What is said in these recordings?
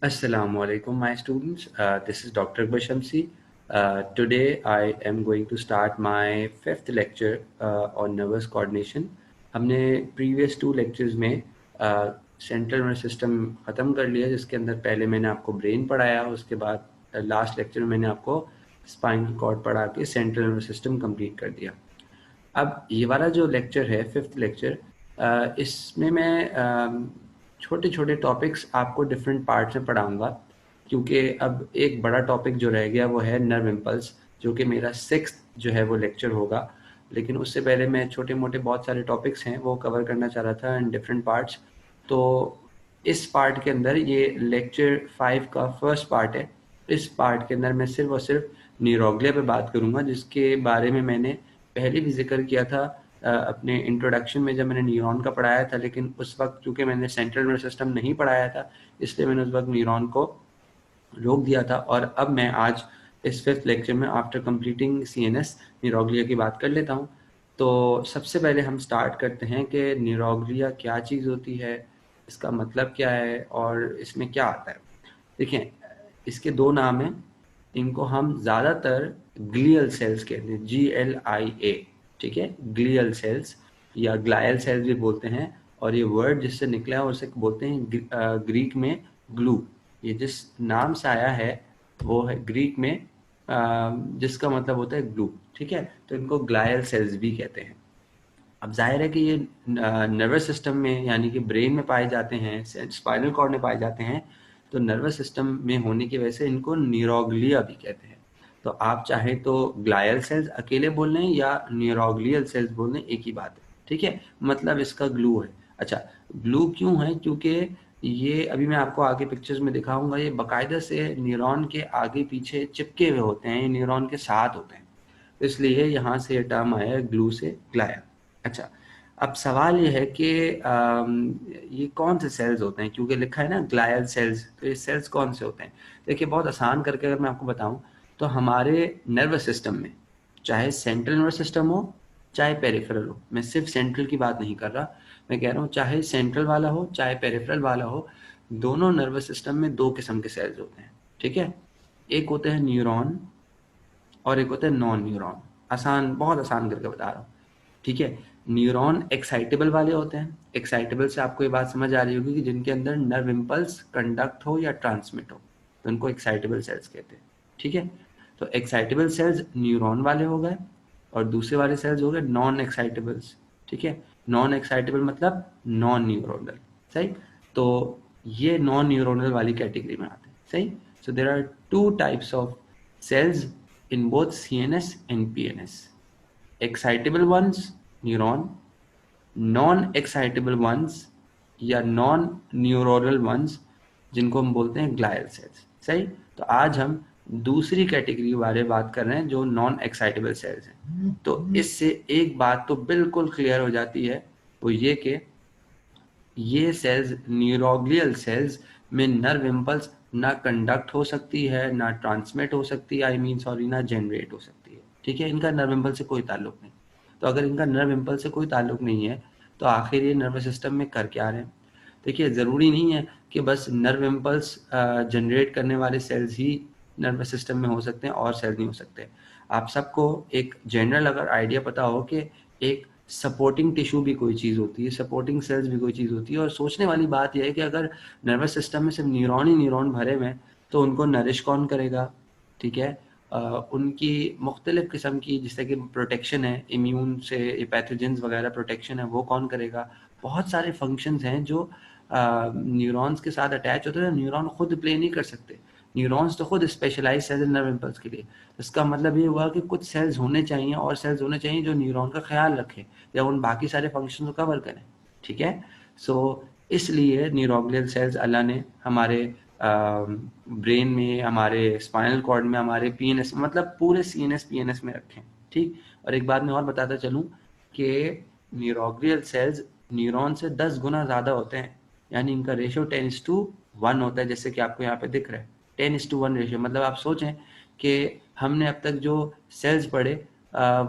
Assalamualaikum, my students. This is Dr. Akbar Shamsi. Today I am going to start my fifth lecture on nervous coordination. हमने previous two lectures में central nervous system ख़त्म कर लिया, जिसके अंदर पहले मैंने आपको ब्रेन पढ़ाया, उसके बाद लास्ट लेक्चर में मैंने आपको स्पाइनल कॉर्ड पढ़ा के सेंट्रल नर्वस सिस्टम कंप्लीट कर दिया। अब ये वाला जो लेक्चर है, फिफ्थ लेक्चर, इसमें मैं छोटे छोटे टॉपिक्स आपको डिफरेंट पार्ट्स में पढ़ाऊंगा, क्योंकि अब एक बड़ा टॉपिक जो रह गया वो है नर्व इम्पल्स, जो कि मेरा सिक्स्थ जो है वो लेक्चर होगा। लेकिन उससे पहले मैं छोटे मोटे बहुत सारे टॉपिक्स हैं वो कवर करना चाह रहा था इन डिफरेंट पार्ट्स। तो इस पार्ट के अंदर, ये लेक्चर 5 का फर्स्ट पार्ट है, इस पार्ट के अंदर मैं सिर्फ और सिर्फ न्यूरोग्लिया पे बात करूंगा, जिसके बारे में मैंने पहले भी जिक्र किया था अपने इंट्रोडक्शन में जब मैंने न्यूरॉन का पढ़ाया था। लेकिन उस वक्त चूँकि मैंने सेंट्रल नर्वस सिस्टम नहीं पढ़ाया था, इसलिए मैंने उस वक्त न्यूरॉन को रोक दिया था। और अब मैं आज इस फिफ्थ लेक्चर में आफ्टर कंप्लीटिंग सीएनएस न्यूरोग्लिया की बात कर लेता हूँ। तो सबसे पहले हम स्टार्ट करते हैं कि न्यूरोग्लिया क्या चीज़ होती है, इसका मतलब क्या है और इसमें क्या आता है। देखिए, इसके दो नाम हैं, इनको हम ज़्यादातर ग्लियल सेल्स कहते हैं, GLIA, ठीक है, ग्लियल सेल्स या ग्लायल सेल्स भी बोलते हैं। और ये वर्ड जिससे निकला है उसे बोलते हैं ग्रीक में ग्लू। ये जिस नाम से आया है वो है ग्रीक में जिसका मतलब होता है ग्लू, ठीक है। तो इनको ग्लायल सेल्स भी कहते हैं। अब जाहिर है कि ये नर्वस सिस्टम में यानी कि ब्रेन में पाए जाते हैं, स्पाइनल कॉर्ड में पाए जाते हैं, तो नर्वस सिस्टम में होने की वजह से इनको न्यूरोग्लिया भी कहते हैं। तो आप चाहें तो ग्लायल सेल्स अकेले बोल लें या न्यूरोग्लियल सेल्स बोल लें, एक ही बात है, ठीक है। मतलब इसका ग्लू है। अच्छा, ग्लू क्यों है? क्योंकि ये अभी मैं आपको आगे पिक्चर्स में दिखाऊंगा, ये बाकायदा से न्यूरॉन के आगे पीछे चिपके हुए होते हैं, ये न्यूरॉन के साथ होते हैं, इसलिए यहाँ से ये टर्म आया है ग्लू से ग्लाया। अच्छा, अब सवाल ये है कि ये कौन से सेल्स होते हैं, क्योंकि लिखा है ना ग्लायल सेल्स, तो ये सेल्स कौन से होते हैं? देखिए, बहुत आसान करके अगर मैं आपको बताऊं तो हमारे नर्वस सिस्टम में, चाहे सेंट्रल नर्वस सिस्टम हो चाहे पेरिफेरल हो, मैं सिर्फ सेंट्रल की बात नहीं कर रहा, मैं कह रहा हूँ चाहे सेंट्रल वाला हो चाहे पेरिफेरल वाला हो, दोनों नर्वस सिस्टम में दो किस्म के सेल्स होते हैं, ठीक है। एक होते हैं न्यूरॉन और एक होता है नॉन न्यूरॉन। आसान, बहुत आसान करके बता रहा हूँ, ठीक है। न्यूरॉन एक्साइटेबल वाले होते हैं। एक्साइटेबल से आपको ये बात समझ आ रही होगी कि जिनके अंदर नर्व इम्पल्स कंडक्ट हो या ट्रांसमिट हो, तो उनको एक्साइटेबल सेल्स कहते हैं, ठीक है। तो एक्साइटेबल सेल्स न्यूरॉन वाले हो गए और दूसरे वाले सेल्स हो गए नॉन एक्साइटेबल्स, ठीक है। नॉन एक्साइटेबल मतलब नॉन न्यूरोनल, सही। तो ये नॉन न्यूरोनल वाली कैटेगरी में आते हैं, सही। So there are two types of cells in both CNS and PNS. Excitable ones, neuron, non-excitable ones या non-neuronal ones, जिनको हम बोलते हैं ग्लायल सेल्स, सही। तो आज हम दूसरी कैटेगरी के बारे में बात कर रहे हैं जो नॉन एक्साइटेबल सेल्स हैं। तो इससे एक बात तो बिल्कुल क्लियर हो जाती है, वो ये कि ये सेल्स, न्यूरोग्लियल सेल्स में नर्व इम्पल्स ना कंडक्ट हो सकती है, ना ट्रांसमिट हो सकती है, आई मीन सॉरी, ना जनरेट हो सकती है, ठीक है। इनका नर्व इम्पल्स से कोई ताल्लुक नहीं। तो अगर इनका नर्व इम्पल्स से कोई ताल्लुक नहीं है तो आखिर ये नर्वस सिस्टम में कर क्या रहे हैं? देखिए, ज़रूरी नहीं है कि बस नर्व इम्पल्स जनरेट करने वाले सेल्स ही नर्वस सिस्टम में हो सकते हैं और सेल्स नहीं हो सकते। आप सबको एक जनरल अगर आइडिया पता हो कि एक सपोर्टिंग टिश्यू भी कोई चीज़ होती है, सपोर्टिंग सेल्स भी कोई चीज़ होती है, और सोचने वाली बात यह है कि अगर नर्वस सिस्टम में सिर्फ न्यूरॉन ही न्यूरॉन भरे हुए हैं तो उनको नरिश कौन करेगा, ठीक है। उनकी मुख्तलिफ़ किस्म की, जैसे कि प्रोटेक्शन है इम्यून से, पैथोजेंस वगैरह प्रोटेक्शन है, वो कौन करेगा? बहुत सारे फंक्शंस हैं जो न्यूरॉन्स के साथ अटैच होते हैं, न्यूरॉन खुद प्ले नहीं कर सकते। न्यूरॉन्स तो खुद स्पेशलाइज सेल्स नर्व इम्पल्स के लिए। इसका मतलब ये हुआ कि कुछ सेल्स होने चाहिए, और सेल्स होने चाहिए जो न्यूरॉन का ख्याल रखें या उन बाकी सारे फंक्शन को कवर करें, ठीक है। सो इसलिए न्यूरोग्लियल सेल्स अल्लाह ने हमारे ब्रेन में, हमारे स्पाइनल कॉर्ड में, हमारे पीएनएस, मतलब पूरे सीएनएस पीएनएस में रखें, ठीक। और एक बात मैं और बताता चलूँ कि न्यूरोग्लियल सेल्स न्यूरॉन से 10 गुना ज़्यादा होते हैं, यानी इनका रेशियो 10:1 होता है, जैसे कि आपको यहाँ पे दिख रहा है 10:1 रेशियो। मतलब आप सोचें कि हमने अब तक जो सेल्स पढ़े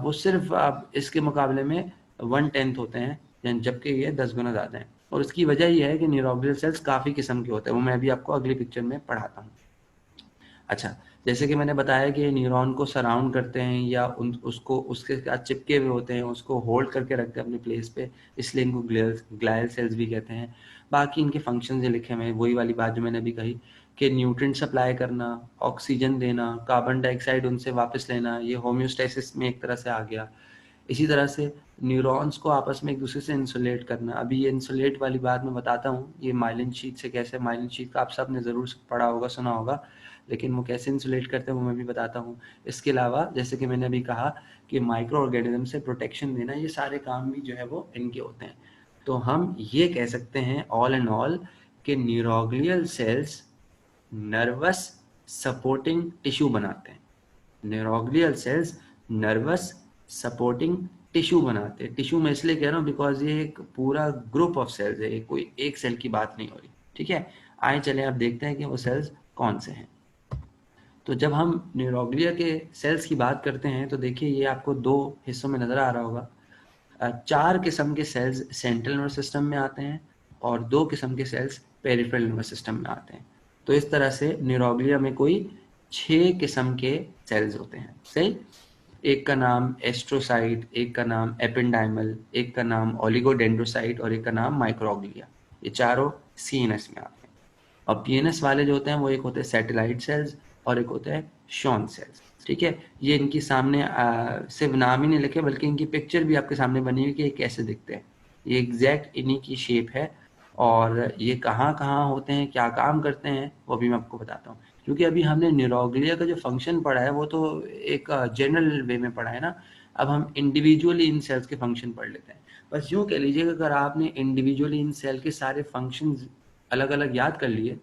वो सिर्फ आप इसके मुकाबले में 1/10 होते हैं, जबकि ये 10 गुना ज़्यादा हैं। और उसकी वजह ये है कि न्यूरोग्लियल सेल्स काफ़ी किस्म के होते हैं, वो मैं अभी आपको अगली पिक्चर में पढ़ाता हूँ। अच्छा, जैसे कि मैंने बताया कि न्यूरॉन को सराउंड करते हैं या उसको उसके साथ चिपके हुए होते हैं, उसको होल्ड करके रखते हैं अपने प्लेस पे, इसलिए इनको ग्लायल सेल्स भी कहते हैं। बाकी इनके फंक्शन जो लिखे हुए हैं वही वाली बात जो मैंने अभी कही कि न्यूट्रिएंट सप्लाई करना, ऑक्सीजन देना, कार्बन डाइऑक्साइड उनसे वापस लेना, ये होम्योस्टेसिस में एक तरह से आ गया। इसी तरह से न्यूरॉन्स को आपस में एक दूसरे से इंसुलेट करना। अभी ये इंसुलेट वाली बात मैं बताता हूँ, ये माइलिन शीट से कैसे, माइलिन शीट का आप सब ने ज़रूर पढ़ा होगा, सुना होगा, लेकिन वो कैसे इंसुलेट करते हैं वो मैं भी बताता हूँ। इसके अलावा जैसे कि मैंने अभी कहा कि माइक्रो ऑर्गेनिज्म से प्रोटेक्शन देना, ये सारे काम भी जो है वो इनके होते हैं। तो हम ये कह सकते हैं ऑल एंड ऑल कि neuroglial sales nervous supporting tissue बनाते हैं। Neuroglial sales nervous supporting tissue बनाते हैं। टिश्यू मैं इसलिए कह रहा हूँ बिकॉज ये एक पूरा ग्रुप ऑफ सेल्स है, कोई एक सेल की बात नहीं हो रही। ठीक है, आए चले आप देखते हैं कि वो सेल्स कौन से हैं। तो जब हम न्यूरोग्लिया के सेल्स की बात करते हैं तो देखिए ये आपको दो हिस्सों में नजर आ रहा होगा। चार किस्म के सेल्स सेंट्रल नर्वस सिस्टम में आते हैं और दो किस्म के सेल्स पेरिफेरल नर्वस सिस्टम में आते हैं। तो इस तरह से न्यूरोग्लिया में कोई 6 किस्म के सेल्स होते हैं। सही, एक का नाम एस्ट्रोसाइट, एक का नाम एपेंडाइमल, एक का नाम ओलिगोडेंड्रोसाइट और एक का नाम माइक्रोग्लिया। ये चारों सीएनएस में आते हैं। और पीएनएस वाले जो होते हैं वो एक होते हैं सैटेलाइट सेल्स और एक होते हैं शॉन सेल्स। ठीक है, ये इनकी सामने सिर्फ नाम ही नहीं लिखे बल्कि इनकी पिक्चर भी आपके सामने बनी हुई कि ये कैसे दिखते हैं। ये एग्जैक्ट इन्हीं की शेप है और ये कहाँ कहाँ होते हैं, क्या काम करते हैं, वो भी मैं आपको बताता हूँ। क्योंकि अभी हमने न्यूरोग्लिया का जो फंक्शन पढ़ा है वो तो एक जनरल वे में पढ़ा है ना। अब हम इंडिविजुअली इन सेल्स के फंक्शन पढ़ लेते हैं। बस यूँ कह लीजिए कि अगर आपने इंडिविजुअली इन सेल के सारे फंक्शंस अलग अलग याद कर लिए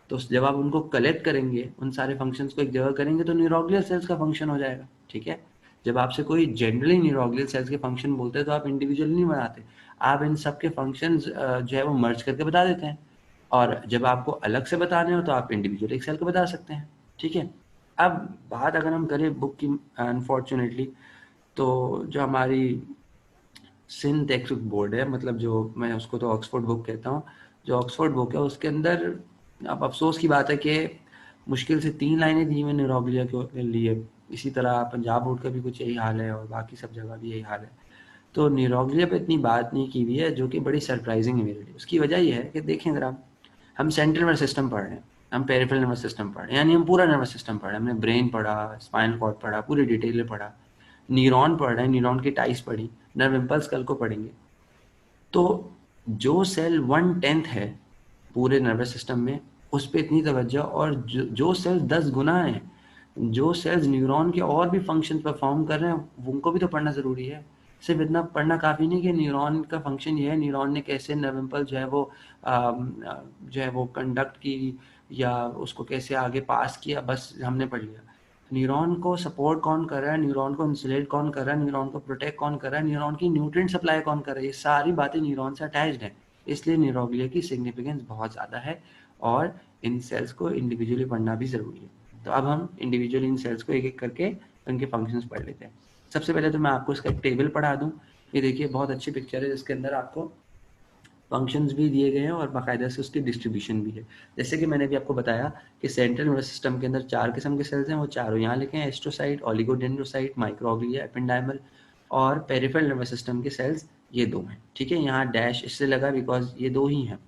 तो जब आप उनको कलेक्ट करेंगे, उन सारे फंक्शंस को एक जगह करेंगे तो न्यूरोग्लियल सेल्स का फंक्शन हो जाएगा। ठीक है, जब आपसे कोई जनरली न्यूरोग्लियल सेल्स के फंक्शन बोलते हैं तो आप इंडिविजुअली नहीं बनाते, आप इन सब के फंक्शंस जो है वो मर्ज करके बता देते हैं। और जब आपको अलग से बताने हो तो आप इंडिविजुअल एक सेल को बता सकते हैं। ठीक है, अब बात अगर हम करें बुक की, अनफॉर्चुनेटली तो जो हमारी सिंध टेक्स्ट बोर्ड है, मतलब जो मैं उसको तो ऑक्सफोर्ड बुक कहता हूँ, जो ऑक्सफोर्ड बुक है उसके अंदर अब अफसोस की बात है कि मुश्किल से 3 लाइनें दी हुई न्यूरोग्लिया के लिए। इसी तरह पंजाब बोर्ड का भी कुछ यही हाल है और बाकी सब जगह भी यही हाल है। तो न्यूरोग्लिया पे इतनी बात नहीं की हुई है, जो कि बड़ी सरप्राइजिंग है मेरे लिए। उसकी वजह यह है कि देखें ज़रा, हम सेंट्रल नर्वस सिस्टम पढ़ रहे हैं, हम पेरिफेरल नर्वस सिस्टम पढ़ रहे हैं, यानी हम पूरा नर्वस सिस्टम पढ़ रहे हैं। हमने ब्रेन पढ़ा, स्पाइनल कॉर्ड पढ़ा, पूरी डिटेल में पढ़ा, न्यूरॉन पढ़ रहे हैं, न्यूरॉन की टाइप्स पढ़ी, नर्व इम्पल्स कल को पढ़ेंगे। तो जो सेल 1/10 है पूरे नर्वस सिस्टम में, उस पर इतनी तवज्जो, और जो सेल्स 10 गुना हैं, जो सेल्स न्यूरॉन के और भी फंक्शन परफॉर्म कर रहे हैं, उनको भी तो पढ़ना ज़रूरी है। सिर्फ इतना पढ़ना काफ़ी नहीं कि न्यूरॉन का फंक्शन ये है, न्यूरॉन ने कैसे नर्व इम्पल्स जो है वो कंडक्ट की या उसको कैसे आगे पास किया, बस हमने पढ़ लिया। न्यूरॉन को सपोर्ट कौन कर रहा है, न्यूरॉन को इंसुलेट कौन कर रहा है, न्यूरॉन को प्रोटेक्ट कौन कर रहा है, न्यूरॉन की न्यूट्रिएंट सप्लाई कौन कर रहा है, ये सारी बातें न्यूरॉन से अटैच्ड हैं। इसलिए न्यूरोग्लिया की सिग्निफिकेंस बहुत ज़्यादा है और इन सेल्स को इंडिविजुअली पढ़ना भी ज़रूरी है। तो अब हम इंडिविजुअली इन सेल्स को एक एक करके उनके फंक्शंस पढ़ लेते हैं। सबसे पहले तो मैं आपको इसका एक टेबल पढ़ा दूँ। ये देखिए बहुत अच्छी पिक्चर है जिसके अंदर आपको फंक्शंस भी दिए गए हैं और बाकायदा से उसकी डिस्ट्रीब्यूशन भी है। जैसे कि मैंने भी आपको बताया कि सेंट्रल नर्वस सिस्टम के अंदर 4 किस्म के सेल्स हैं, वो चारों यहाँ लिखे हैं, एस्ट्रोसाइट, ओलिगोडेंड्रोसाइट, माइक्रोग्लिया, एपेंडाइमल। और पेरिफेरल नर्वस सिस्टम के सेल्स ये 2 हैं। ठीक है, यहाँ डैश इसलिए लगा बिकॉज ये 2 ही हैं।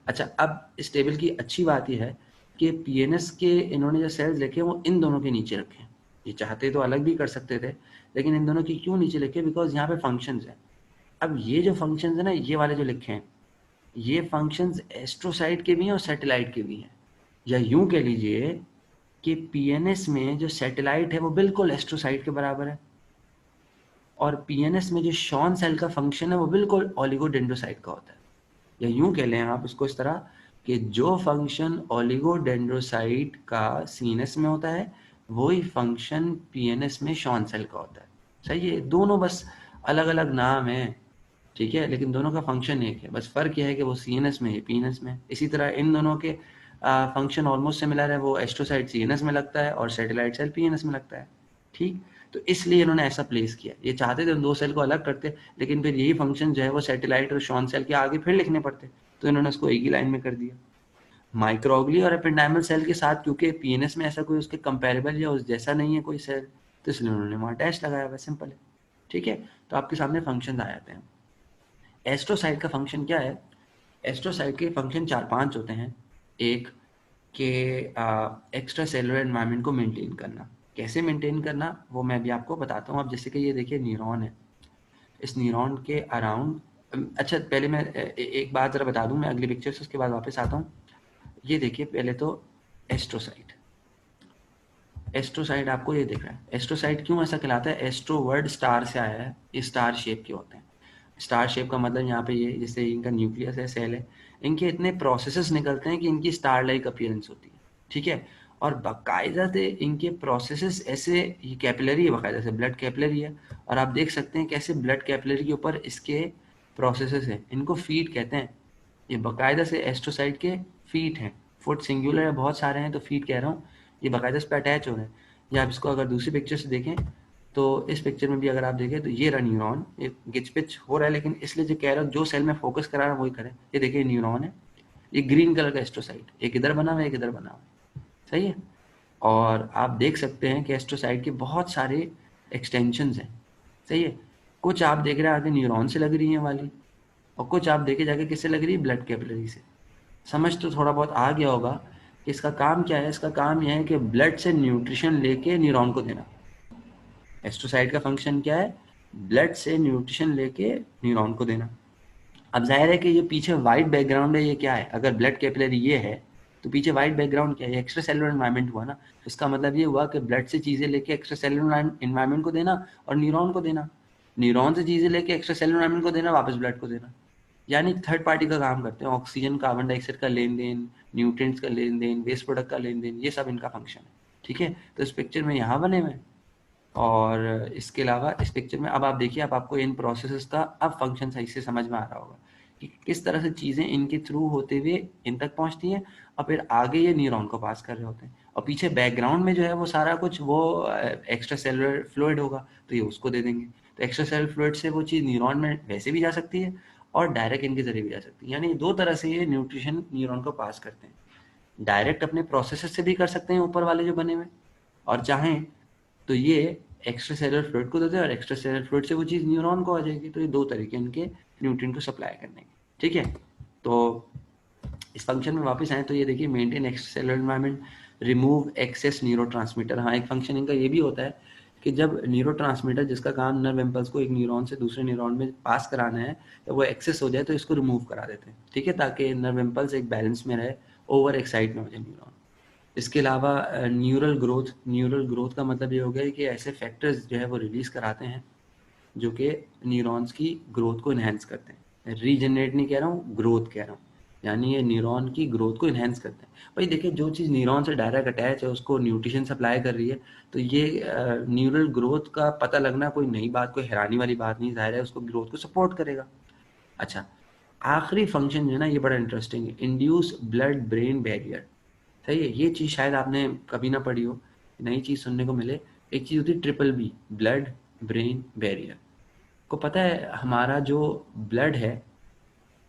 अच्छा, अब इस टेबल की अच्छी बात यह है कि पीएनएस के इन्होंने जो सेल्स लिखे वो इन दोनों के नीचे रखे हैं। ये चाहते तो अलग भी कर सकते थे, लेकिन इन दोनों की क्यों नीचे लिखे, बिकॉज यहाँ पे फंक्शंस हैं। अब ये जो फंक्शंस है ना, ये वाले जो लिखे हैं, ये फंक्शंस एस्ट्रोसाइट के भी हैं और सैटेलाइट के भी हैं। या यूं कह लीजिए कि पीएनएस में जो सैटेलाइट है वो बिल्कुल एस्ट्रोसाइट के बराबर है, और पीएनएस में जो शॉन सेल का फंक्शन है वो बिल्कुल ओलिगोडेंड्रोसाइट का होता है। या यूं कह लें आप इसको इस तरह कि जो फंक्शन ओलिगोडेंड्रोसाइट का सीएनएस में होता है वही फंक्शन पीएनएस में शॉन सेल का होता है। सही है, दोनों बस अलग अलग नाम है। ठीक है, लेकिन दोनों का फंक्शन एक है, बस फर्क यह है कि वो सीएनएस में है, पीएनएस में। इसी तरह इन दोनों के फंक्शन ऑलमोस्ट सिमिलर है, वो एस्ट्रोसाइट सीएनएस में लगता है और सैटेलाइट सेल पीएनएस में लगता है। ठीक, तो इसलिए इन्होंने ऐसा प्लेस किया। ये चाहते थे 2 सेल को अलग करते, लेकिन फिर यही फंक्शन जो है वो सैटेलाइट और शॉन सेल के आगे फिर लिखने पड़ते, तो इन्होंने उसको एक ही लाइन में कर दिया। माइक्रोग्ली और एपेंडाइमल सेल के साथ क्योंकि पीएनएस में ऐसा कोई उसके कंपेरेबल या उस जैसा नहीं है कोई सेल, तो इसलिए उन्होंने वहाँ डैश लगाया हुआ, सिंपल है। ठीक है, तो आपके सामने फंक्शन आ जाते हैं। एस्ट्रोसाइट का फंक्शन क्या है? एस्ट्रोसाइट के फंक्शन 4-5 होते हैं। एक के एक्स्ट्रा सेलुलर एनवायरनमेंट को मेंटेन करना। कैसे मेंटेन करना वो मैं भी आपको बताता हूँ। अब जैसे कि ये देखिए न्यूरॉन है, इस न्यूरॉन के अराउंड, अच्छा पहले मैं एक बात ज़रा बता दूँ, मैं अगली पिक्चर से उसके बाद वापस आता हूँ। ये देखिए पहले तो एस्ट्रोसाइट, एस्ट्रोसाइट आपको ये दिख रहा है। एस्ट्रोसाइट क्यों ऐसा कहलाता है? एस्ट्रो वर्ड स्टार से आया है, ये स्टार शेप के होते हैं। स्टार शेप का मतलब यहाँ पे ये जैसे इनका न्यूक्लियस है, सेल है, इनके इतने प्रोसेसेस निकलते हैं कि इनकी स्टार लाइक अपीयरेंस होती है। ठीक है, और बाकायदा से इनके प्रोसेसेस ऐसे, ये कैपिलरी है, बाकायदा से ब्लड कैपिलरी है, और आप देख सकते हैं कैसे ब्लड कैपिलरी के ऊपर इसके प्रोसेसेस हैं। इनको फीट कहते हैं। ये बाकायदा से एस्ट्रोसाइट के फीट हैं। फुट सिंगुलर है, बहुत सारे हैं तो फीट कह रहा हूँ। ये बाकायदा इस पर अटैच हो रहे हैं। या आप इसको अगर दूसरी पिक्चर से देखें तो इस पिक्चर में भी अगर आप देखें तो ये रहा न्यूरॉन, ये गिच पिच हो रहा है, लेकिन इसलिए जो कह रहा हूँ जो सेल में फोकस करा रहा है वही करें। ये देखिए न्यूरॉन है, ये ग्रीन कलर का एस्ट्रोसाइट, एक इधर बना हुआ है एक इधर बना हुआ है, सही है। और आप देख सकते हैं कि एस्ट्रोसाइट के बहुत सारे एक्सटेंशंस हैं, सही है। कुछ आप देख रहे हैं आगे न्यूरॉन से लग रही हैं वाली, और कुछ आप देखे जाके किससे लग रही है? ब्लड कैपिलरी से। समझ तो थोड़ा बहुत आ गया होगा कि इसका काम क्या है। इसका काम यह है कि ब्लड से न्यूट्रिशन लेके न्यूरॉन को देना। एस्ट्रोसाइट का फंक्शन क्या है? ब्लड से न्यूट्रिशन लेके न्यूरॉन को देना। अब जाहिर है कि ये पीछे वाइट बैकग्राउंड है, ये क्या है? अगर ब्लड कैपिलरी ये है तो पीछे वाइट बैकग्राउंड क्या है? एक्स्ट्रा सेलुलर एनवायरनमेंट हुआ ना। इसका मतलब ये हुआ कि ब्लड से चीज़ें लेके एक्स्ट्रा सेलुलर एनवायरनमेंट को देना और न्यूरॉन को देना, न्यूरॉन से चीज़ें लेके एक्स्ट्रा सेलुलर एनवायरनमेंट को देना, वापस ब्लड को देना। यानी थर्ड पार्टी का काम करते हैं। ऑक्सीजन कार्बन डाइऑक्साइड का लेन देन, न्यूट्रिएंट्स का लेन देन, वेस्ट प्रोडक्ट का लेन देन, ये सब इनका फंक्शन है। ठीक है, तो इस पिक्चर में यहाँ बने हुए हैं। और इसके अलावा इस पिक्चर में अब आप देखिए, अब आपको इन प्रोसेसेस का अब फंक्शन सही से समझ में आ रहा होगा कि किस तरह से चीज़ें इनके थ्रू होते हुए इन तक पहुंचती हैं और फिर आगे ये न्यूरॉन को पास कर रहे होते हैं। और पीछे बैकग्राउंड में जो है वो सारा कुछ वो एक्स्ट्रा सेलुलर फ्लूइड होगा, तो ये उसको दे देंगे। तो एक्स्ट्रा सेलुलर फ्लूइड से वो चीज़ न्यूरॉन में वैसे भी जा सकती है और डायरेक्ट इनके जरिए भी जा सकती है। यानी दो तरह से ये न्यूट्रिशन न्यूरॉन को पास करते हैं। डायरेक्ट अपने प्रोसेसेस से भी कर सकते हैं ऊपर वाले जो बने हुए, और चाहें तो ये एक्स्ट्रा सेलुलर फ्लूइड को देते हैं और एक्स्ट्रा सेलुलर फ्लूइड से वो चीज़ न्यूरॉन को आ जाएगी। तो ये दो तरीके इनके न्यूट्रिएंट को सप्लाई करने के। ठीक है, तो इस फंक्शन में वापस आए तो ये देखिए maintain extracellular environment, remove excess neurotransmitter. हाँ, एक फंक्शन इनका ये भी होता है कि जब न्यूरोट्रांसमीटर जिसका काम नर्व इम्पल्स को एक न्यूरॉन से दूसरे न्यूरॉन में पास कराना है, तो वो एक्सेस हो जाए तो इसको रिमूव करा देते हैं। ठीक है, ताकि नर्व इम्पल्स एक बैलेंस में रहे, ओवर एक्साइट ना हो जाए न्यूरॉन। इसके अलावा न्यूरल ग्रोथ, न्यूरल ग्रोथ का मतलब ये हो गया कि ऐसे फैक्टर्स जो है वो रिलीज कराते हैं जो कि न्यूरॉन्स की ग्रोथ को इन्हेंस करते हैं। रीजनरेट नहीं कह रहा हूँ, ग्रोथ कह रहा हूँ। यानी ये न्यूरॉन की ग्रोथ को इन्हेंस करते हैं। भाई देखिए, जो चीज़ न्यूरॉन से डायरेक्ट अटैच है उसको न्यूट्रिशन सप्लाई कर रही है, तो ये न्यूरल ग्रोथ का पता लगना कोई नई बात, कोई हैरानी वाली बात नहीं। जाहिर है उसको ग्रोथ को सपोर्ट करेगा। अच्छा, आखिरी फंक्शन जो है ना ये बड़ा इंटरेस्टिंग है, इंड्यूस ब्लड ब्रेन बैरियर। सही है, ये चीज़ शायद आपने कभी ना पढ़ी हो, नई चीज़ सुनने को मिले। एक चीज़ होती है triple B, blood brain barrier. को पता है हमारा जो ब्लड है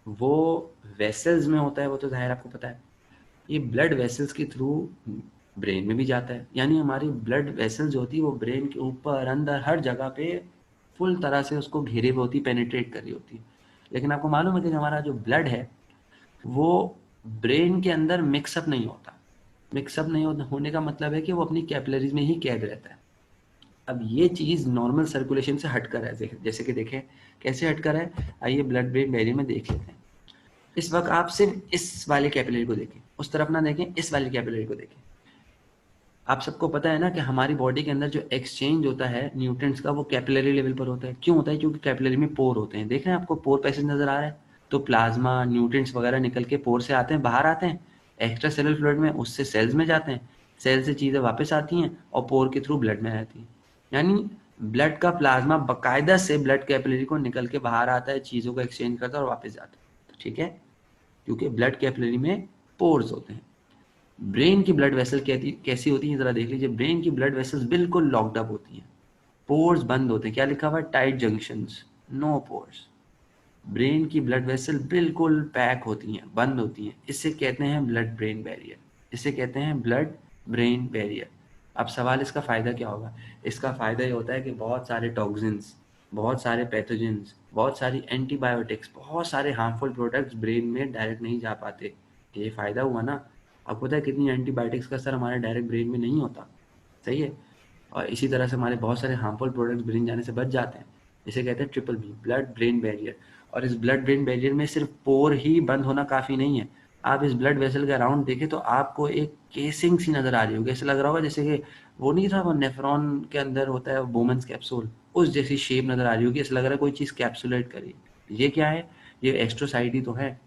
वो वेसल्स में होता है, वो तो जाहिर आपको पता है। ये ब्लड वेसल्स के थ्रू ब्रेन में भी जाता है। यानी हमारी ब्लड वेसल्स जो होती है वो ब्रेन के ऊपर अंदर हर जगह पे फुल तरह से उसको घेरे हुए होती है, पेनिट्रेट कर रही होती है। लेकिन आपको मालूम है कि हमारा जो ब्लड है वो ब्रेन के अंदर मिक्सअप नहीं होता। मिक्सअप नहीं होने का मतलब है कि वो अपनी कैपिलरीज में ही कैद रहता है। अब ये चीज़ नॉर्मल सर्कुलेशन से हटकर है। जैसे कि देखें कैसे हटकर है, आइए ब्लड ब्रेन बैरियर में देख लेते हैं। इस वक्त आप सिर्फ इस वाले कैपिलरी को देखें, उस तरफ ना देखें, इस वाले कैपिलरी को देखें। आप सबको पता है ना कि हमारी बॉडी के अंदर जो एक्सचेंज होता है न्यूट्रिएंट्स का वो कैपिलरी लेवल पर होता है। क्यों होता है? क्योंकि कैपिलरी में पोर होते हैं। देख रहे हैं आपको पोर पैसेज नजर आ रहा है, तो प्लाज्मा न्यूट्रिएंट्स वगैरह निकल के पोर से आते हैं, बाहर आते हैं एक्स्ट्रा सेलुलर फ्लूइड में, उससे सेल्स में जाते हैं, सेल से चीज़ें वापस आती हैं और पोर के थ्रू ब्लड में रहती हैं। यानी ब्लड का प्लाज्मा बाकायदा से ब्लड कैपिलरी को निकल के बाहर आता है, चीज़ों को एक्सचेंज करता है और वापस जाता है। ठीक है, क्योंकि ब्लड कैपिलरी में पोर्स होते हैं। ब्रेन की ब्लड वेसल कैसी होती है जरा देख लीजिए। ब्रेन की ब्लड वेसल्स बिल्कुल लॉक्ड अप होती हैं, पोर्स बंद होते हैं, क्या लिखा हुआ है, tight junctions, no pores. Brain की ब्लड वेसल बिल्कुल पैक होती हैं, बंद होती हैं, इससे कहते हैं ब्लड ब्रेन बैरियर, इसे कहते हैं ब्लड ब्रेन बैरियर। अब सवाल इसका फ़ायदा क्या होगा, इसका फ़ायदा ये होता है कि बहुत सारे टॉक्सिन्स, बहुत सारे पैथोजेंस, बहुत सारी एंटीबायोटिक्स, बहुत सारे हार्मफुल प्रोडक्ट्स ब्रेन में डायरेक्ट नहीं जा पाते। ये फ़ायदा हुआ ना। आपको पता है कितनी एंटीबायोटिक्स का असर हमारे डायरेक्ट ब्रेन में नहीं होता, सही है। और इसी तरह से हमारे बहुत सारे हार्मफुल प्रोडक्ट्स ब्रेन जाने से बच जाते हैं। इसे कहते हैं triple B, blood brain barrier. और इस ब्लड ब्रेन बैरियर में सिर्फ पोर ही बंद होना काफ़ी नहीं है। आप इस ब्लड वेसल के अराउंड देखें तो आपको एक केसिंग सी नज़र आ रही होगी, ऐसा लग रहा होगा जैसे कि वो नहीं था, वो नेफ्रॉन के अंदर होता है बोमन्स कैप्सूल, उस जैसी शेप नज़र आ रही होगी, ऐसा लग रहा है कोई चीज़ कैप्सुलेट करी। ये क्या है, ये एस्ट्रोसाइट ही तो है।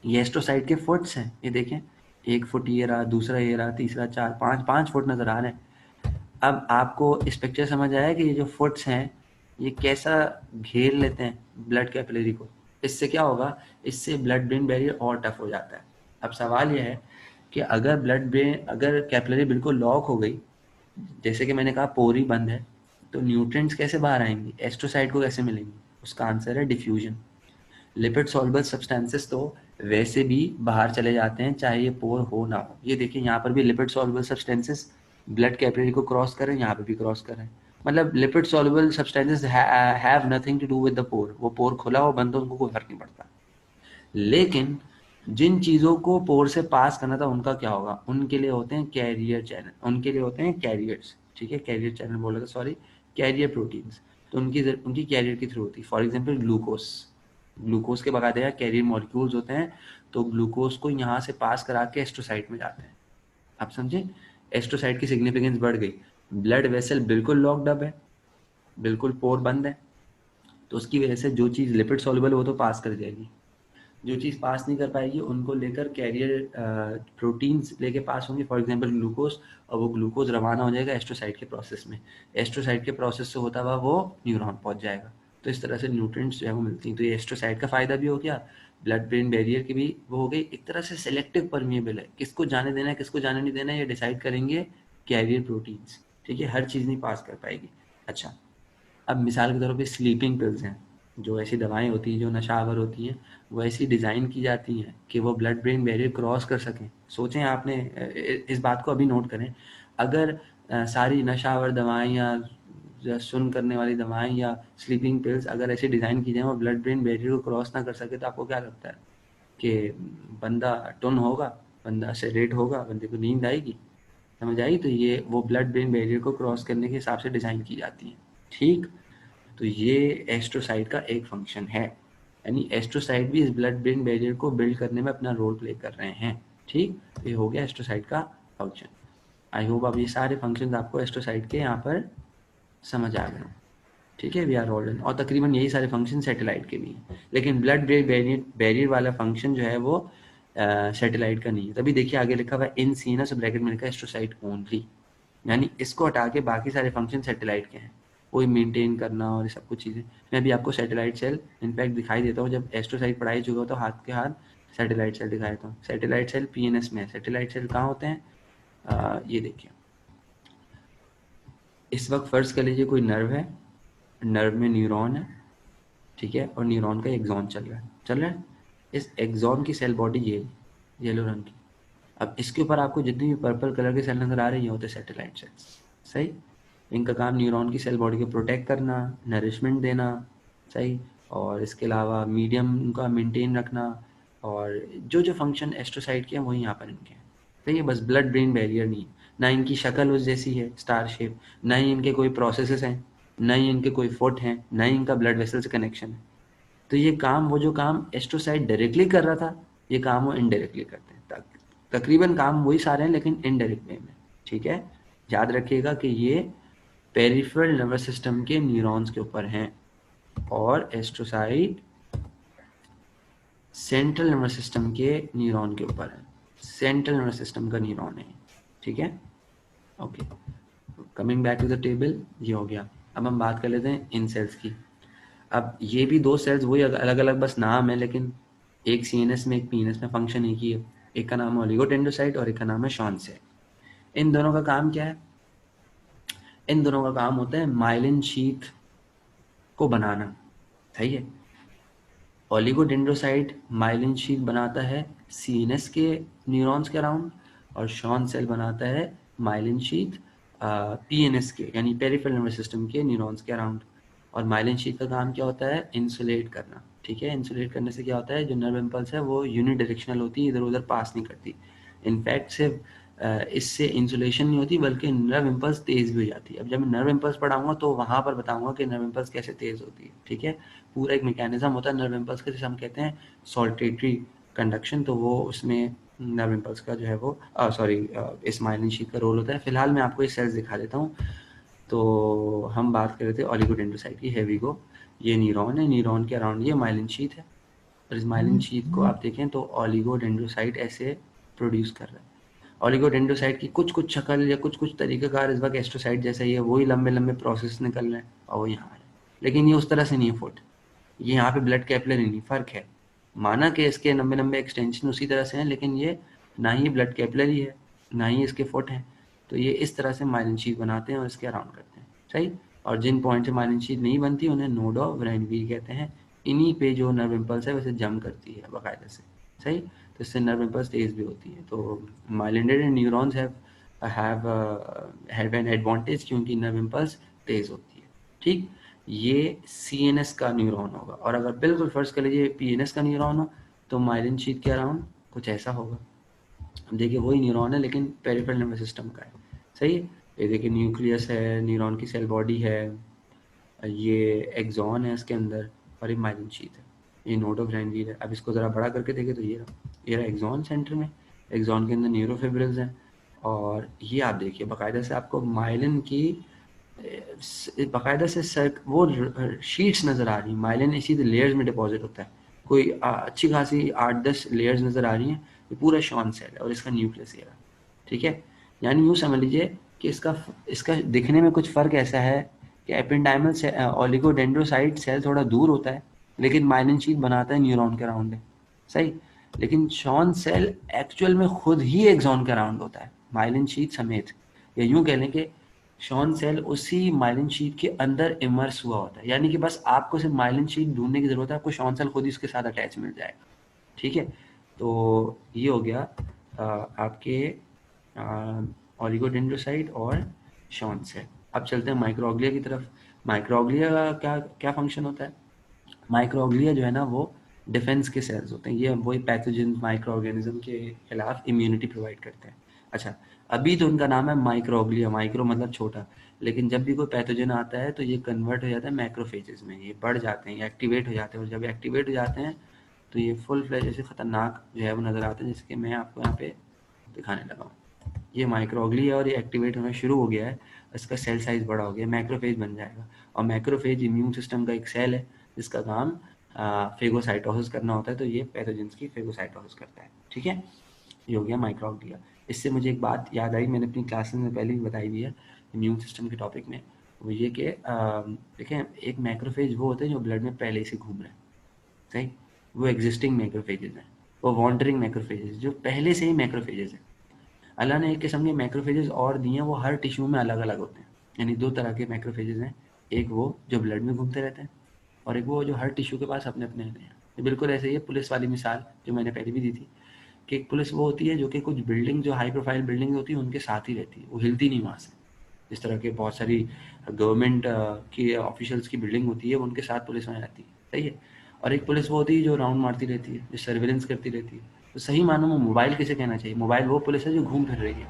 ये एस्ट्रोसाइट के फुट्स हैं, ये देखें, एक फुट ये रहा, दूसरा ये रहा, तीसरा, चार, पाँच, 5 फुट नज़र आ रहे हैं। अब आपको इस पिक्चर समझ आया कि ये जो फुट्स हैं ये कैसा घेर लेते हैं ब्लड कैपिलरी को। इससे क्या होगा, इससे ब्लड ब्रेन बैरियर और टफ हो जाता है। अब सवाल यह है कि अगर कैपिलरी बिल्कुल लॉक हो गई, जैसे कि मैंने कहा पोरी बंद है, तो न्यूट्रिएंट्स कैसे बाहर आएंगी, एस्ट्रोसाइट को कैसे मिलेंगी? उसका आंसर है डिफ्यूजन। लिपिड सॉल्युबल सब्सटेंसेस तो वैसे भी बाहर चले जाते हैं चाहे ये पोर हो ना हो। ये देखिए यहाँ पर भी lipid soluble substances blood capillary को क्रॉस कर रहे हैं, यहाँ पे भी क्रॉस कर रहे हैं। मतलब lipid soluble substances have nothing to do with the pore, वो पोर खुला हो बंद हो उनको कोई फर्क नहीं पड़ता। लेकिन जिन चीज़ों को पोर से पास करना था उनका क्या होगा, उनके लिए होते हैं कैरियर चैनल, उनके लिए होते हैं कैरियर्स, ठीक है, कैरियर चैनल बोला था, सॉरी, कैरियर प्रोटीन्स। तो उनकी कैरियर के थ्रू होती है। फॉर एग्जाम्पल ग्लूकोज के बकायदा कैरियर मॉलिक्यूल्स होते हैं, तो ग्लूकोज को यहाँ से पास करा के एस्ट्रोसाइट में जाते हैं। आप समझे, एस्ट्रोसाइट की सिग्निफिकेंस बढ़ गई। ब्लड वेसल बिल्कुल लॉक्ड अप है, बिल्कुल पोर बंद है, तो उसकी वजह से जो चीज़ लिपिड सॉल्युबल वो तो पास कर जाएगी, जो चीज़ पास नहीं कर पाएगी उनको लेकर कैरियर प्रोटीन्स लेके पास होंगे, फॉर एग्जांपल ग्लूकोज, और वो ग्लूकोज रवाना हो जाएगा एस्ट्रोसाइट के प्रोसेस में, एस्ट्रोसाइट के प्रोसेस से होता हुआ वो न्यूरॉन पहुंच जाएगा। तो इस तरह से न्यूट्रिएंट्स जो है वो मिलती हैं। तो ये एस्ट्रोसाइट का फ़ायदा भी हो गया, ब्लड ब्रेन बैरियर की भी वो हो गई, एक तरह से सेलेक्टिव परमिएबल है, किसको जाने देना है किसको जाने नहीं देना है ये डिसाइड करेंगे कैरियर प्रोटीन्स, ठीक है, हर चीज़ नहीं पास कर पाएगी। अच्छा, अब मिसाल के तौर पे स्लीपिंग पिल्स हैं, जो ऐसी दवाएं होती हैं जो नशावर होती हैं, वो ऐसी डिज़ाइन की जाती हैं कि वो ब्लड ब्रेन बैरियर क्रॉस कर सकें। सोचें आपने, इस बात को अभी नोट करें, अगर सारी नशावर दवाएं या सुन करने वाली दवाएं या स्लीपिंग पिल्स अगर ऐसी डिज़ाइन की जाए वो ब्लड ब्रेन बैरियर को क्रॉस ना कर सके, तो आपको क्या लगता है कि बंदा टुन होगा, बंदा सेडेट होगा, बंदे को नींद आएगी? समझ आई? तो ये वो ब्लड ब्रेन बैरियर को क्रॉस करने के हिसाब से डिज़ाइन की जाती हैं, ठीक। तो ये एस्ट्रोसाइट का एक फंक्शन है, यानी एस्ट्रोसाइट भी इस ब्लड ब्रेन बैरियर को बिल्ड करने में अपना रोल प्ले कर रहे हैं, ठीक। तो ये हो गया एस्ट्रोसाइट का फंक्शन। आई होप अब ये सारे फंक्शंस आपको एस्ट्रोसाइट के यहाँ पर समझ आ गए, ठीक है, वी आर ऑल डन। और तकरीबन यही सारे फंक्शन सैटेलाइट के भी हैं, लेकिन ब्लड ब्रेन बैरियर वाला फंक्शन जो है वो सैटेलाइट का नहीं है। तभी देखिए आगे लिखा हुआ है इन सीनस ब्रैकेट में लिखा है एस्ट्रोसाइट ओनली, यानी इसको हटा के बाकी सारे फंक्शन सैटेलाइट के हैं, कोई मेंटेन करना और ये सब कुछ चीज़ें। मैं भी आपको सैटेलाइट सेल इनफैक्ट दिखाई देता हूँ, जब एस्ट्रोसाइट पढ़ाई चुका हो तो हाथ के हाथ सैटेलाइट सेल दिखा देता हूँ। सैटेलाइट सेल पीएनएस में है। सैटेलाइट सेल कहाँ होते हैं, ये देखिए, इस वक्त फ़र्ज़ कर लीजिए कोई नर्व है, नर्व में न्यूरॉन है, ठीक है, और न्यूरॉन का एक्सॉन चल रहा है। इस एक्सॉन की सेल बॉडी ये येलो रंग की। अब इसके ऊपर आपको जितनी भी पर्पल कलर के सेल नज़र आ रही हैं होते सैटेलाइट सेल्स, सही। इनका काम न्यूरॉन की सेल बॉडी को प्रोटेक्ट करना, नरिशमेंट देना, सही, और इसके अलावा मीडियम का मेंटेन रखना, और जो जो फंक्शन एस्ट्रोसाइट के हैं वही यहाँ पर इनके हैं, सही है। बस ब्लड ब्रेन बैरियर नहीं, ना इनकी शक्ल उस जैसी है स्टार शेप, ना ही इनके कोई प्रोसेसेस हैं, ना ही इनके कोई फुट हैं, ना ही इनका ब्लड वेसल से कनेक्शन है। तो ये काम, वो जो काम एस्ट्रोसाइट डायरेक्टली कर रहा था, ये काम वो इनडायरेक्टली करते हैं। तकरीबन काम वही सारे हैं लेकिन इनडायरेक्ट वे में, ठीक है। याद रखिएगा कि ये पेरिफेरल नर्वस सिस्टम के न्यूरॉन्स के ऊपर हैं, और एस्ट्रोसाइट सेंट्रल नर्वस सिस्टम के न्यूरॉन के ऊपर है, सेंट्रल नर्वस सिस्टम का न्यूरॉन है, ठीक है। Okay, coming back to the table, ये हो गया। अब हम बात कर लेते हैं इन सेल्स की। अब ये भी दो सेल्स वही अलग अलग बस नाम है, लेकिन एक सीएनएस में एक पीएनएस में, फंक्शन एक ही है। एक का नाम है ओलिगोडेंड्रोसाइट और एक का नाम है शॉन सेल। इन दोनों का काम क्या है, इन दोनों का काम होता है माइलिन शीथ को बनाना, सही है। ओलिगोडेंड्रोसाइट माइलिन शीथ बनाता है सीएनएस के न्यूरॉन्स के अराउंड, और शॉन सेल बनाता है माइलिन शीथ पीएनएस के यानी पेरिफेरल नर्वस सिस्टम के न्यूरॉन्स के अराउंड। और माइलिन शीथ का काम क्या होता है? इंसुलेट करना, ठीक है। इंसुलेट करने से क्या होता है, जो नर्व इम्पल्स है वो यूनिडायरेक्शनल होती है, इधर उधर पास नहीं करती। इनफैक्ट सिर्फ इससे इंसुलेशन नहीं होती बल्कि नर्व इम्पल्स तेज भी हो जाती है। अब जब मैं नर्व इम्पल्स पढ़ाऊंगा तो वहाँ पर बताऊंगा कि नर्व इम्पल्स कैसे तेज होती है, ठीक है। पूरा एक मैकेनिज्म होता है नर्व इम्पल्स का, जिसे हम कहते हैं सॉल्टेटरी कंडक्शन। तो वो उसमें नर्व इम्पल्स का जो है वो सॉरी इस माइलिन शीथ का रोल होता है। फिलहाल मैं आपको ये सेल्स दिखा देता हूँ। तो हम बात कर रहे थे ओलिगोडेंड्रोसाइट की, हैवी को। ये न्यूरॉन है, न्यूरॉन के अराउंड ये माइलिन शीथ है, और इस माइलिन शीथ को आप देखें तो ओलिगोडेंड्रोसाइट ऐसे प्रोड्यूस कर रहा है। ओलिगोडेंड्रोसाइट की कुछ कुछ शक्ल या कुछ कुछ तरीक़ाकार इस वक्त एस्ट्रोसाइट जैसा ही है, वही लंबे लंबे प्रोसेस निकल रहे हैं और वो यहाँ आ रहे हैं। लेकिन ये उस तरह से नहीं है फुट, ये यहाँ पे ब्लड कैपिलरी नहीं, फ़र्क है। माना कि इसके लंबे लंबे एक्सटेंशन उसी तरह से हैं, लेकिन ये ना ही ब्लड कैपिलरी है ना ही इसके फुट हैं। तो ये इस तरह से माइलिन शीथ बनाते हैं और इसके अराउंड करते हैं, सही। और जिन पॉइंट से माइलिन शीथ नहीं बनती उन्हें नोड ऑफ रैनवीर कहते हैं। इन्हीं पे जो नर्व इम्पल्स है वैसे जम करती है बाकायदा से, सही। तो इससे नर्व इम्पल्स तेज भी होती है। तो myelinated neurons have an advantage क्योंकि नर्व इम्पल्स तेज होती है, ठीक। ये सीएनएस का न्यूरॉन होगा। और अगर बिल्कुल फर्ज कर लीजिए पीएनएस का न्यूरॉन हो तो माइलिन शीथ के अराउंड कुछ ऐसा होगा। देखिए वही न्यूरॉन है लेकिन पेरिफेरल नर्वस सिस्टम का है, सही है। ये देखिए न्यूक्लियस है, न्यूरॉन की सेल बॉडी है, ये एक्सॉन है इसके अंदर, और ये माइलिन शीथ है, ये नोड ऑफ रैनवीर है। अब इसको ज़रा बड़ा करके देखें तो ये रहा एक्सॉन सेंटर में, एक्सॉन के अंदर न्यूरोफिब्रिल्स हैं। और ये आप देखिए बाकायदा से आपको माइलिन की बाकायदा से वो शीट्स नज़र आ रही हैं। माइलिन इसी लेयर्स में डिपॉजिट होता है, कोई अच्छी खासी 8-10 लेयर्स नज़र आ रही हैं। ये पूरा शॉन सेल है और इसका न्यूक्लियस ये रहा, ठीक है। यानी यूँ समझ लीजिए कि इसका इसका दिखने में कुछ फ़र्क ऐसा है कि एपेंडाइमल से ओलिगोडेंड्रोसाइट सेल थोड़ा दूर होता है, लेकिन माइलिन शीथ बनाता है न्यूरॉन के अराउंड है, सही। लेकिन शॉन सेल एक्चुअल में खुद ही एक्सॉन के अराउंड होता है माइलिन शीथ समेत, या यूँ कह लें कि शॉन सेल उसी माइलिन शीथ के अंदर इमर्स हुआ होता है। यानी कि बस आपको सिर्फ माइलिन शीथ ढूंढने की ज़रूरत है, आपको शॉन सेल खुद ही उसके साथ अटैच मिल जाएगा, ठीक है। तो ये हो गया आपके ओलिगोडेंड्रोसाइट और शॉन सेल। अब चलते हैं माइक्रोग्लिया की तरफ। माइक्रोग्लिया का क्या क्या फंक्शन होता है? माइक्रोग्लिया जो है ना वो डिफेंस के सेल्स होते हैं, ये वही पैथोजन माइक्रो ऑर्गेनिज्म के खिलाफ इम्यूनिटी प्रोवाइड करते हैं। अच्छा, अभी तो उनका नाम है माइक्रोग्लिया, माइक्रो मतलब छोटा, लेकिन जब भी कोई पैथोजन आता है तो ये कन्वर्ट हो जाता है मैक्रोफेजेस में, ये बढ़ जाते हैं, एक्टिवेट हो जाते हैं। और जब एक्टिवेट हो जाते हैं तो ये फुल फ्लैश जैसे खतरनाक जो है वो नज़र आते हैं, जिसके मैं आपको यहाँ पे दिखाने लगा हूँ। ये माइक्रोग्लिया और ये एक्टिवेट होना शुरू हो गया है, इसका सेल साइज बड़ा हो गया, मैक्रोफेज बन जाएगा। और मैक्रोफेज इम्यून सिस्टम का एक सेल है जिसका काम फेगोसाइटोसिस करना होता है, तो ये पैथोजेंस की फेगोसाइटोसिस करता है, ठीक है। ये हो गया माइक्रोग्लिया। इससे मुझे एक बात याद आई, मैंने अपनी क्लासेस में पहले भी बताई हुई है इम्यून सिस्टम के टॉपिक में, वो ये कि देखें एक मैक्रोफेज वो होते हैं जो ब्लड में पहले से घूम रहे हैं, सही। वो एग्जिस्टिंग मैक्रोफेजेस हैं, वो वॉन्डरिंग मैक्रोफेजेस जो पहले से ही मैक्रोफेजेस हैं। अल्लाह ने एक किस्म के मैक्रोफेजेस और दिए हैं, वो हर टिश्यू में अलग अलग होते हैं। यानी दो तरह के मैक्रोफेजेस हैं, एक वो जो ब्लड में घूमते रहते हैं और एक वो जो हर टिश्यू के पास अपने अपने हैं। ये बिल्कुल ऐसे ही है पुलिस वाली मिसाल जो मैंने पहले भी दी थी, कि एक पुलिस वो होती है जो कि कुछ बिल्डिंग जो हाई प्रोफाइल बिल्डिंग होती है उनके साथ ही रहती है, वो हिलती नहीं वहाँ से। जिस तरह के बहुत सारी गवर्नमेंट की ऑफिशियल्स की बिल्डिंग होती है वो उनके साथ पुलिस में रहती है, सही है। और एक पुलिस वो होती है जो राउंड मारती रहती है, जो सर्विलेंस करती रहती है। तो सही मानों में मोबाइल किसे कहना चाहिए? मोबाइल वो पुलिस है जो घूम फिर रही है,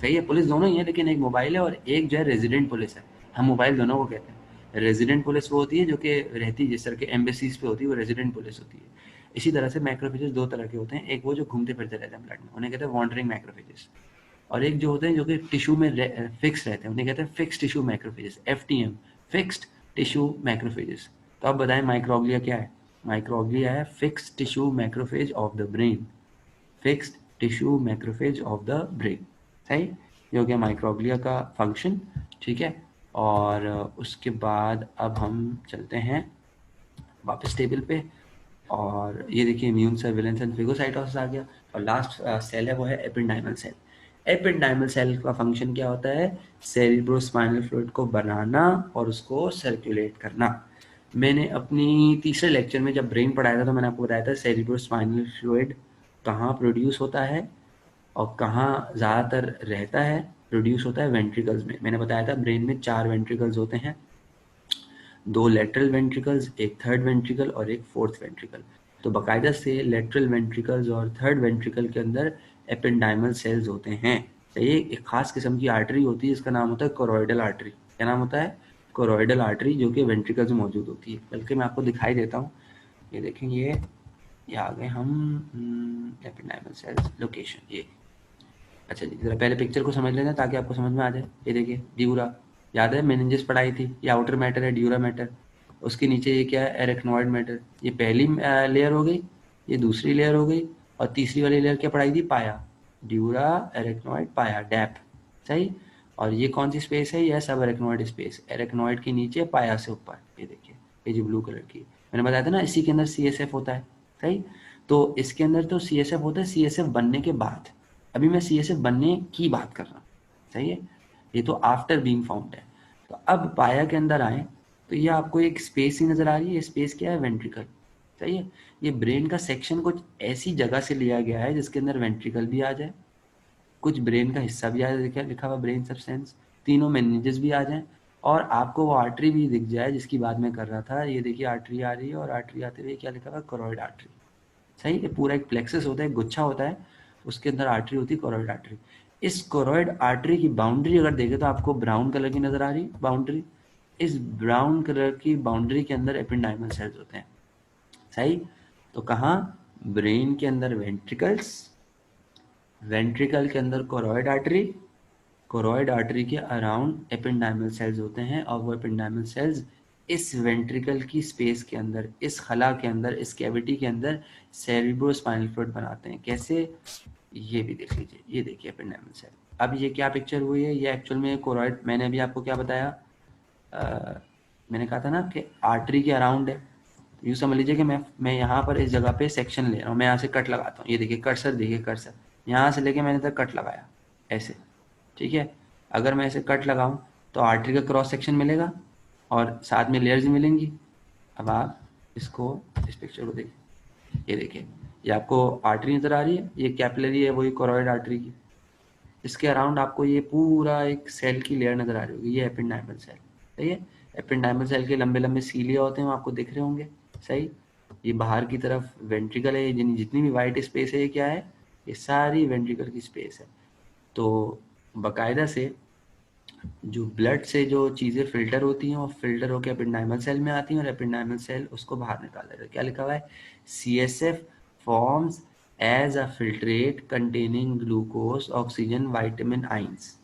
सही है। पुलिस दोनों ही है, लेकिन एक मोबाइल है और एक जो है रेजिडेंट पुलिस है। हम मोबाइल दोनों को कहते हैं। रेजिडेंट पुलिस वो होती है जो कि रहती है, जिस तरह के एम्बेसीज पे होती है वो रेजिडेंट पुलिस होती है। इसी तरह से मैक्रोफेजेस दो तरह के होते हैं, एक वो जो घूमते फिरते रहते हैं ब्लड में, उन्हें कहते हैं वॉन्डरिंग मैक्रोफेजेस। और एक जो होते हैं जो कि टिश्यू में फिक्स रहते हैं, उन्हें कहते हैं fix tissue macrophages, FTM, fixed tissue macrophages. तो अब बताएं माइक्रोग्लिया क्या है? माइक्रोग्लिया है fixed tissue macrophage of the brain, fixed tissue macrophage of the brain, सही। ये हो गया माइक्रोग्लिया का फंक्शन, ठीक है। और उसके बाद अब हम चलते हैं वापस टेबल पे, और ये देखिए इम्यून सर्विलेंस एंड फेगोसाइटोसिस आ गया। और लास्ट सेल है वो है एपेंडाइमल सेल। एपेंडाइमल सेल का फंक्शन क्या होता है? सेरिब्रोस्पाइनल फ्लूइड को बनाना और उसको सर्कुलेट करना। मैंने अपनी तीसरे लेक्चर में जब ब्रेन पढ़ाया था तो मैंने आपको बताया था सेरिब्रोस्पाइनल फ्लूइड कहाँ प्रोड्यूस होता है और कहाँ ज़्यादातर रहता है, प्रोड्यूस होता है वेंट्रिकल्स में। मैंने बताया था ब्रेन में 4 वेंट्रिकल्स होते हैं, 2 लेटरल वेंट्रिकल्स, एक थर्ड वेंट्रिकल और एक फोर्थ वेंट्रिकल। तो बाकायदा से लेटरल वेंट्रिकल्स और थर्ड वेंट्रिकल के अंदर एपेंडाइमल सेल्स होते हैं। सही है, एक खास किस्म की आर्टरी होती है, इसका नाम होता है कोरोइडल आर्टरी। क्या नाम होता है? कोरोइडल आर्टरी, जो कि वेंट्रिकल्स में मौजूद होती है। बल्कि मैं आपको दिखाई देता हूँ, ये देखें, ये आ गए हम एपेंडाइमल सेल्स लोकेशन। ये अच्छा जी, जरा पहले पिक्चर को समझ लेना ताकि आपको समझ में आ जाए। ये देखिए ड्यूरा, याद है मेनिंजेस पढ़ाई थी, ये आउटर मैटर है, ड्यूरा मैटर। उसके नीचे ये क्या है? Arachnoid matter. ये पहली लेयर हो गई, ये दूसरी लेयर हो गई, और तीसरी वाली लेयर क्या पढ़ाई थी? पाया। ड्यूरा, एरेक्नॉइड, पाया, डैप। सही। और ये कौन सी स्पेस है? यह सब एरेक्नॉइड स्पेस, एरेक्नॉइड के नीचे, पाया से ऊपर। ये देखिए, ये जो ब्लू कलर की मैंने बताया था ना, इसी के अंदर CSF होता है। सही। तो इसके अंदर तो CSF होता है CSF बनने के बाद। अभी मैं CSF बनने की बात कर रहा हूँ। सही है, ये तो आफ्टर बीइंग फाउंड है। तो अब पाया के अंदर आए तो ये आपको एक स्पेस ही नजर आ रही है। ये स्पेस क्या है? वेंट्रिकल। सही है। ये ब्रेन का सेक्शन कुछ ऐसी जगह से लिया गया है जिसके अंदर वेंट्रिकल भी आ जाए, कुछ ब्रेन का हिस्सा भी आ जाए, देखिए लिखा हुआ ब्रेन सब्सटेंस, तीनों मेनिंजेस भी आ जाए, और आपको वो आर्टरी भी दिख जाए जिसकी बात मैं कर रहा था। ये देखिए आर्टरी आ रही है, और आर्टरी आते हुए क्या लिखा हुआ? करोइड आर्टरी। सही है, पूरा एक प्लेक्सस होता है, एक गुच्छा होता है, उसके अंदर आर्टरी होती है, कोरोइड आर्टरी। इस कोरोइड आर्टरी की बाउंड्री अगर देखें तो आपको ब्राउन कलर की नजर आ रही बाउंड्री। इस ब्राउन कलर की बाउंड्री के अंदर एपेंडाइमल सेल्स होते हैं। सही। तो कहाँ? ब्रेन के अंदर वेंट्रिकल्स, वेंट्रिकल के अंदर कोरोइड आर्टरी, कोरोइड आर्टरी के अराउंड एपेंडाइमल सेल्स होते हैं, और वो एपेंडाइमल सेल्स इस वेंट्रिकल की स्पेस के अंदर, इस खला के अंदर, इस कैविटी के अंदर सेरिब्रोस्पाइनल फ्लूइड बनाते हैं। कैसे? ये भी देख लीजिए, ये देखिए एपेंडाइमल सेल। अब ये क्या पिक्चर हुई है? ये एक्चुअल में कोरोइड, मैंने अभी आपको क्या बताया, मैंने कहा था ना कि आर्टरी के अराउंड है। यूँ समझ लीजिए कि मैं यहाँ पर इस जगह पे सेक्शन ले रहा हूँ, मैं यहाँ से कट लगाता हूँ। ये देखिए कर्सर, देखिए कर्सर, यहाँ से लेके मैंने तक कट लगाया ऐसे। ठीक है। अगर मैं ऐसे कट लगाऊं तो आर्टरी का क्रॉस सेक्शन मिलेगा और साथ में लेयर्स मिलेंगी। अब आप इसको, इस पिक्चर को देखिए, ये देखिए, ये आपको आर्टरी नजर आ रही है, ये कैपिलरी है वही कोरोइड आर्टरी की। इसके अराउंड आपको ये पूरा एक सेल की लेयर नजर आ रही होगी, ये एपेंडाइमल सेल। सही है। एपेंडाइमल सेल के लंबे लंबे सीलिया होते हैं, वो आपको दिख रहे होंगे। सही। ये बाहर की तरफ वेंट्रिकल है, जितनी भी वाइट स्पेस है ये क्या है? ये सारी वेंट्रिकल की स्पेस है। तो बाकायदा से जो ब्लड से जो चीज़ें फिल्टर होती हैं वो फिल्टर होकर एपेंडाइमल सेल में आती हैं, और एपेंडाइमल सेल उसको बाहर निकाल देता है। क्या लिखा हुआ है? CSF forms as a filtrate containing glucose, oxygen, vitamin, ions.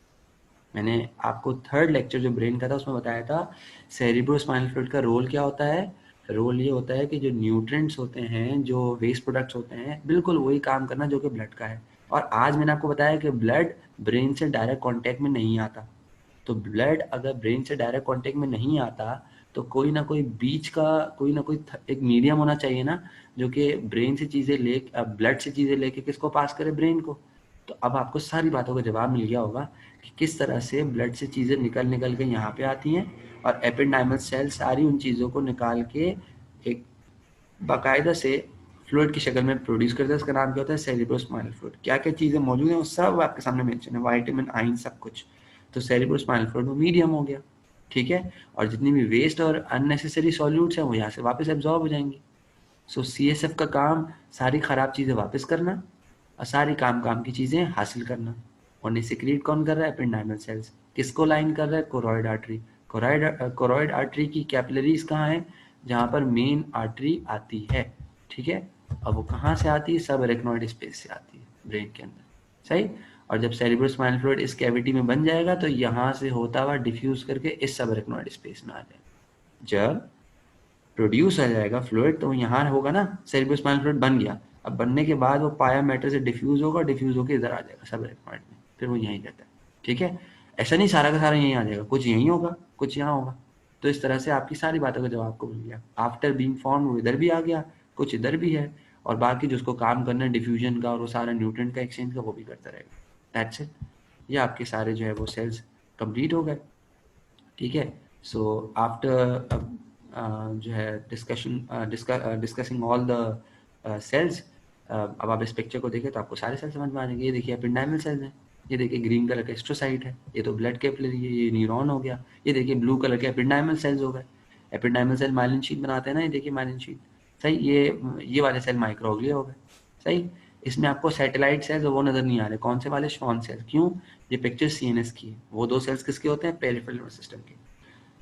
मैंने आपको थर्ड लेक्चर जो ब्रेन का था उसमें बताया था सेरिब्रोस्पाइनल फ्लूइड का रोल क्या होता है। रोल ये होता है कि जो न्यूट्रिएंट्स होते हैं, जो वेस्ट प्रोडक्ट्स होते हैं, बिल्कुल वही काम करना जो कि ब्लड का है। और आज मैंने आपको बताया कि ब्लड ब्रेन से डायरेक्ट कांटेक्ट में नहीं आता। तो ब्लड अगर ब्रेन से डायरेक्ट कांटेक्ट में नहीं आता तो कोई ना कोई बीच का, कोई ना कोई एक मीडियम होना चाहिए ना, जो कि ब्रेन से चीज़ें ले, ब्लड से चीज़ें लेके किसको पास करे? ब्रेन को। तो अब आपको सारी बातों का जवाब मिल गया होगा कि किस तरह से ब्लड से चीज़ें निकल निकल के यहाँ पे आती हैं, और एपेंडाइमल सेल सारी उन चीज़ों को निकाल के एक बाकायदा से फ्लूइड की शक्ल में प्रोड्यूस करता है। इसका नाम क्या होता है? Cerebrospinal fluid. क्या क्या चीज़ें मौजूद हैं वो सब आपके सामने मेंशन है, वाइटामिन, आयरन, सब कुछ। तो सेरिब्रोस्पाइनल फ्लूइड वो मीडियम हो गया। ठीक है। और जितनी भी वेस्ट और अननेसेसरी सॉल्यूट्स हैं वो यहाँ से वापस एब्जॉर्ब हो जाएंगी। सो CSF का काम सारी खराब चीज़ें वापस करना और सारी काम काम की चीज़ें हासिल करना। और इन्हें सिक्रीट कौन कर रहा है? Ependymal sales. किसको लाइन कर रहा है? Choroid artery. कोरोइड आर्टरी की कैपिलरीज कहाँ है? जहाँ पर मेन आर्टरी आती है। ठीक है। अब वो कहाँ से आती है? सब एरेक्नॉइड स्पेस से आती है ब्रेन के अंदर। सही। और जब सेरिब्रोस्पाइनल फ्लूइड इस कैविटी में बन जाएगा तो यहाँ से होता हुआ डिफ्यूज करके इस सब एरेक्नॉइड स्पेस में आ जाएगा। जब प्रोड्यूस आ जाएगा फ्लूइड तो यहाँ होगा ना, सेरिब्रोस्पाइनल फ्लूइड बन गया। अब बनने के बाद वो पाया मैटर से डिफ्यूज होगा, डिफ्यूज होकर इधर आ जाएगा सब एरेक्नॉइड में, फिर वो यहीं रहता है। ठीक है। ऐसा नहीं सारा का सारा यहीं आ जाएगा, कुछ यहीं होगा, कुछ यहाँ होगा। तो इस तरह से आपकी सारी बातों का जवाब आपको मिल गया। आफ्टर बीइंग फॉर्म वो इधर भी आ गया, कुछ इधर भी है, और बाकी जिसको काम करना है डिफ्यूजन का और वो सारा न्यूट्रिएंट का एक्सचेंज का, वो भी करता रहेगा। That's it. ये आपके सारे जो है वो सेल्स कंप्लीट हो गए। ठीक है। सो आफ्टर जो है डिस्कसिंग ऑल द सेल्स, अब आप इस पिक्चर को देखें तो आपको सारे सेल समझ में आ जाएंगे। ये देखिए एपिडेर्मल सेल्स हैं, ये देखिए ग्रीन कलर का एस्ट्रोसाइट है, ये तो ब्लड कैपिलरी है, ये न्यूरॉन हो गया। ये देखिए ब्लू कलर के एपिडेर्मल सेल्स हो गए। एपिडेर्मल सेल माइलिन शीट बनाते हैं ना, ये देखिए माइलिन शीट। सही, ये वाले सेल माइक्रोग्लिया हो गए। सही। इसमें आपको सैटेलाइट सेल्स वो नजर नहीं आ रहे, कौन से वाले? Schwann cell. क्यों? ये पिक्चर सीएनएस की है। वो दो सेल्स किसके होते हैं? पेरिफेरल नर्वस सिस्टम के।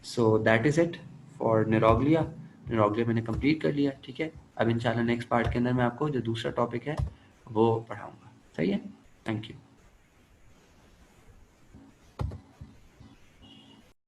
So that is it for neuroglia. Neuroglia मैंने कंप्लीट कर लिया। ठीक है। अब इंशाल्लाह नेक्स्ट पार्ट के अंदर मैं आपको जो दूसरा टॉपिक है वो पढ़ाऊंगा। सही है। Thank you.